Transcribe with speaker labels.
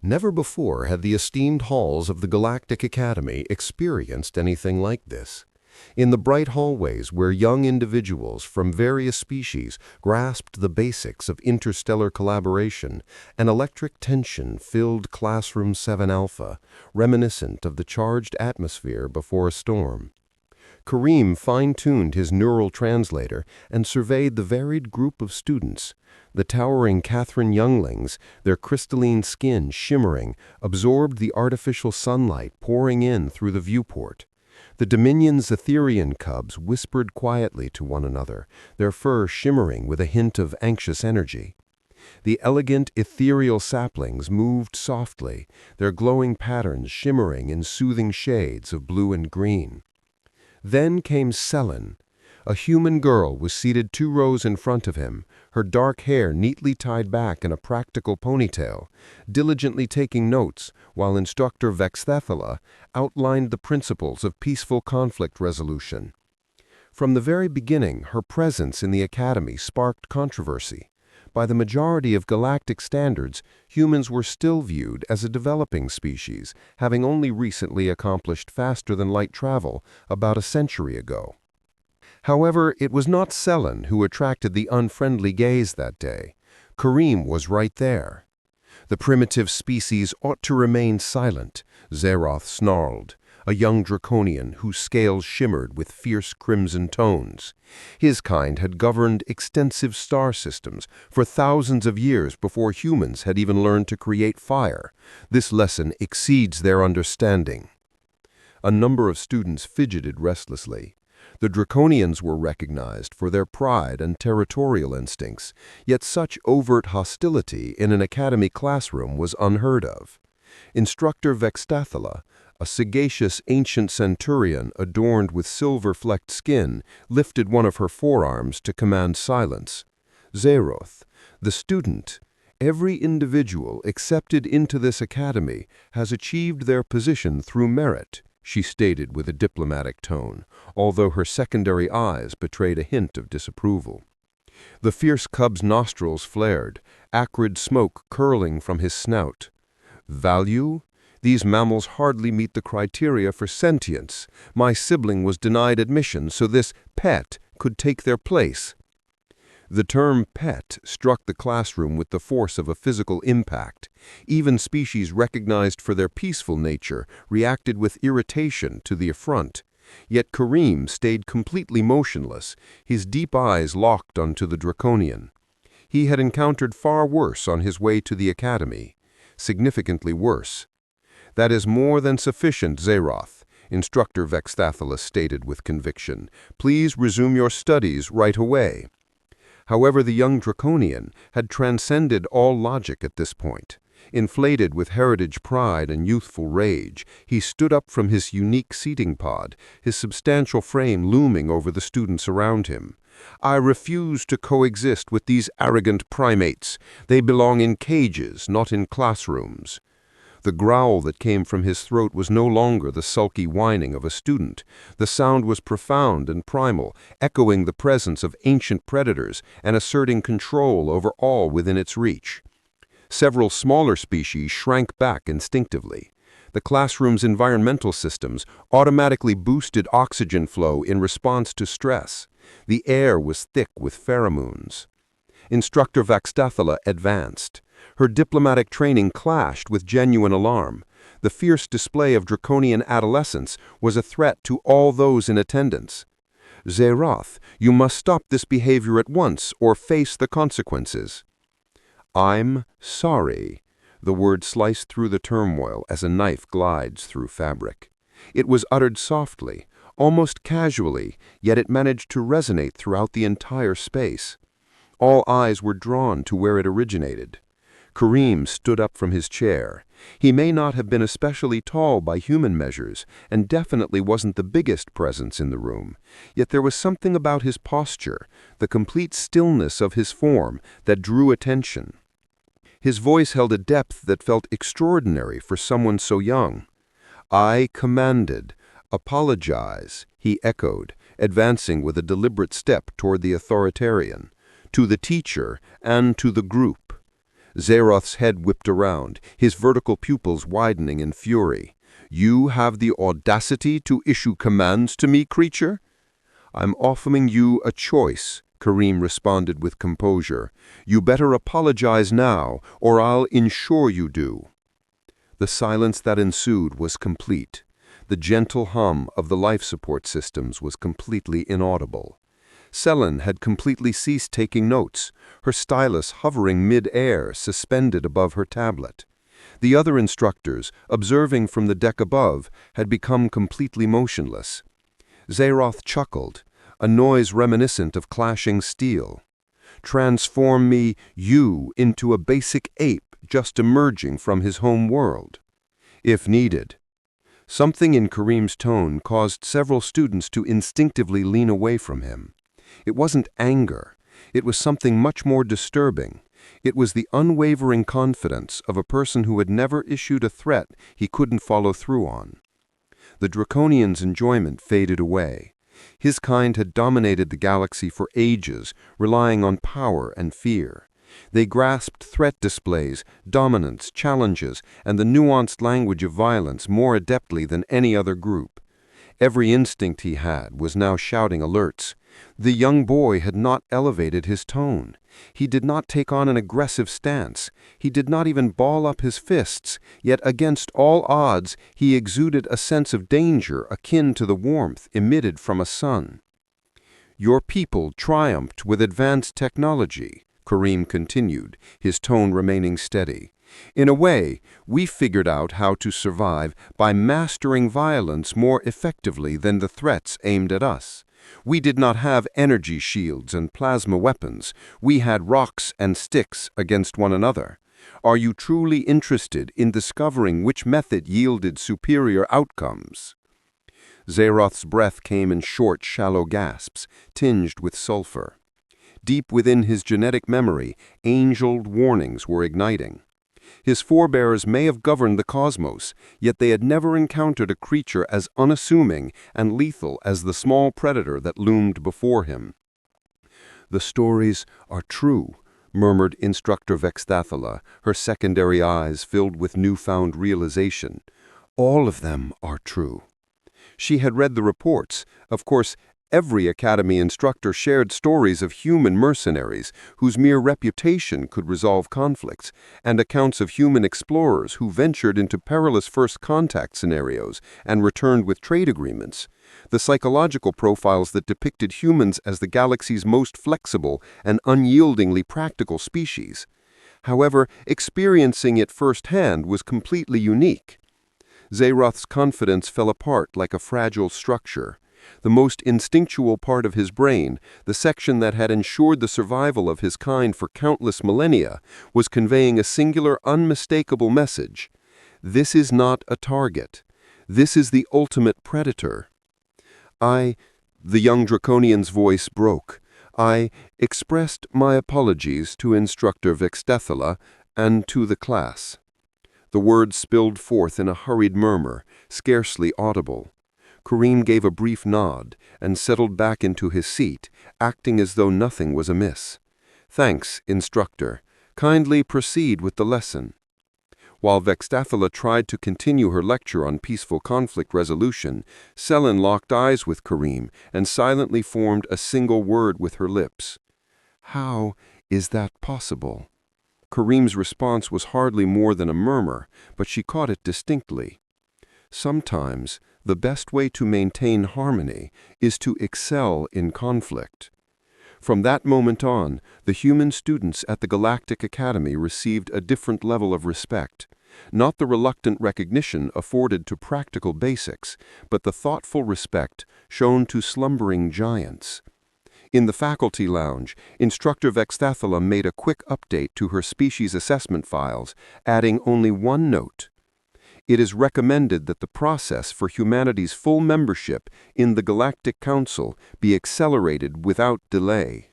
Speaker 1: Never before had the esteemed halls of the Galactic Academy experienced anything like this. In the bright hallways where young individuals from various species grasped the basics of interstellar collaboration, an electric tension filled Classroom 7 Alpha, reminiscent of the charged atmosphere before a storm. Kareem fine-tuned his neural translator and surveyed the varied group of students. The towering Catherine younglings, their crystalline skin shimmering, absorbed the artificial sunlight pouring in through the viewport. The Dominion's Etherian cubs whispered quietly to one another, their fur shimmering with a hint of anxious energy. The elegant ethereal saplings moved softly, their glowing patterns shimmering in soothing shades of blue and green. Then came Selin. A human girl was seated 2 rows in front of him, her dark hair neatly tied back in a practical ponytail, diligently taking notes while Instructor Vexthathala outlined the principles of peaceful conflict resolution. From the very beginning, her presence in the Academy sparked controversy. By the majority of galactic standards, humans were still viewed as a developing species, having only recently accomplished faster-than-light travel about a century ago. However, it was not Selin who attracted the unfriendly gaze that day. Kareem was right there. The primitive species ought to remain silent, Zeroth snarled, a young draconian whose scales shimmered with fierce crimson tones. His kind had governed extensive star systems for thousands of years before humans had even learned to create fire. This lesson exceeds their understanding. A number of students fidgeted restlessly. The Draconians were recognized for their pride and territorial instincts, yet such overt hostility in an academy classroom was unheard of. Instructor Vexthathala, a sagacious ancient centurion adorned with silver-flecked skin, lifted one of her forearms to command silence. Zeroth, the student, every individual accepted into this academy has achieved their position through merit, she stated with a diplomatic tone, although her secondary eyes betrayed a hint of disapproval. The fierce cub's nostrils flared, acrid smoke curling from his snout. Value? These mammals hardly meet the criteria for sentience. My sibling was denied admission, so this pet could take their place. The term pet struck the classroom with the force of a physical impact. Even species recognized for their peaceful nature reacted with irritation to the affront. Yet Kareem stayed completely motionless, his deep eyes locked onto the Draconian. He had encountered far worse on his way to the academy. Significantly worse. That is more than sufficient, Zeroth, Instructor Vexthathala stated with conviction. Please resume your studies right away. However, the young Draconian had transcended all logic at this point. Inflated with heritage pride and youthful rage, he stood up from his unique seating pod, his substantial frame looming over the students around him. I refuse to coexist with these arrogant primates. They belong in cages, not in classrooms. The growl that came from his throat was no longer the sulky whining of a student. The sound was profound and primal, echoing the presence of ancient predators and asserting control over all within its reach. Several smaller species shrank back instinctively. The classroom's environmental systems automatically boosted oxygen flow in response to stress. The air was thick with pheromones. Instructor Vexthathala advanced. Her diplomatic training clashed with genuine alarm. The fierce display of draconian adolescence was a threat to all those in attendance. Zeroth, you must stop this behavior at once or face the consequences. I'm sorry. The word sliced through the turmoil as a knife glides through fabric. It was uttered softly, almost casually, yet it managed to resonate throughout the entire space. All eyes were drawn to where it originated. Kareem stood up from his chair. He may not have been especially tall by human measures, and definitely wasn't the biggest presence in the room. Yet there was something about his posture, the complete stillness of his form, that drew attention. His voice held a depth that felt extraordinary for someone so young. I commanded. Apologize, he echoed, advancing with a deliberate step toward the authoritarian. To the teacher and to the group. Zeroth's head whipped around, his vertical pupils widening in fury. "You have the audacity to issue commands to me, creature?" "I'm offering you a choice," Kareem responded with composure. "You better apologize now, or I'll ensure you do." The silence that ensued was complete. The gentle hum of the life support systems was completely inaudible. Selen had completely ceased taking notes, her stylus hovering mid-air, suspended above her tablet. The other instructors, observing from the deck above, had become completely motionless. Zeroth chuckled, a noise reminiscent of clashing steel. "Transform me, you, into a basic ape just emerging from his home world." "If needed." Something in Kareem's tone caused several students to instinctively lean away from him. It wasn't anger. It was something much more disturbing. It was the unwavering confidence of a person who had never issued a threat he couldn't follow through on. The Draconian's enjoyment faded away. His kind had dominated the galaxy for ages, relying on power and fear. They grasped threat displays, dominance, challenges, and the nuanced language of violence more adeptly than any other group. Every instinct he had was now shouting alerts. The young boy had not elevated his tone. He did not take on an aggressive stance. He did not even ball up his fists, yet against all odds he exuded a sense of danger akin to the warmth emitted from a sun. "Your people triumphed with advanced technology," Kareem continued, his tone remaining steady. "In a way, we figured out how to survive by mastering violence more effectively than the threats aimed at us. We did not have energy shields and plasma weapons. We had rocks and sticks against one another. Are you truly interested in discovering which method yielded superior outcomes?" Zeroth's breath came in short, shallow gasps, tinged with sulfur. Deep within his genetic memory, age-old warnings were igniting. His forebears may have governed the cosmos, yet they had never encountered a creature as unassuming and lethal as the small predator that loomed before him. "The stories are true," murmured Instructor Vextathala, her secondary eyes filled with newfound realization. "All of them are true." She had read the reports. Of course, every Academy instructor shared stories of human mercenaries whose mere reputation could resolve conflicts, and accounts of human explorers who ventured into perilous first contact scenarios and returned with trade agreements. The psychological profiles that depicted humans as the galaxy's most flexible and unyieldingly practical species. However, experiencing it firsthand was completely unique. Zeroth's confidence fell apart like a fragile structure. The most instinctual part of his brain, the section that had ensured the survival of his kind for countless millennia, was conveying a singular, unmistakable message. This is not a target. This is the ultimate predator. The young Draconian's voice broke. "I expressed my apologies to Instructor Vextathala and to the class." The words spilled forth in a hurried murmur, scarcely audible. Kareem gave a brief nod and settled back into his seat, acting as though nothing was amiss. "Thanks, Instructor. Kindly proceed with the lesson." While Vextathala tried to continue her lecture on peaceful conflict resolution, Selen locked eyes with Kareem and silently formed a single word with her lips. "How is that possible?" Kareem's response was hardly more than a murmur, but she caught it distinctly. "Sometimes the best way to maintain harmony is to excel in conflict." From that moment on, the human students at the Galactic Academy received a different level of respect. Not the reluctant recognition afforded to practical basics, but the thoughtful respect shown to slumbering giants. In the faculty lounge, Instructor Vextathala made a quick update to her species assessment files, adding only one note. "It is recommended that the process for humanity's full membership in the Galactic Council be accelerated without delay."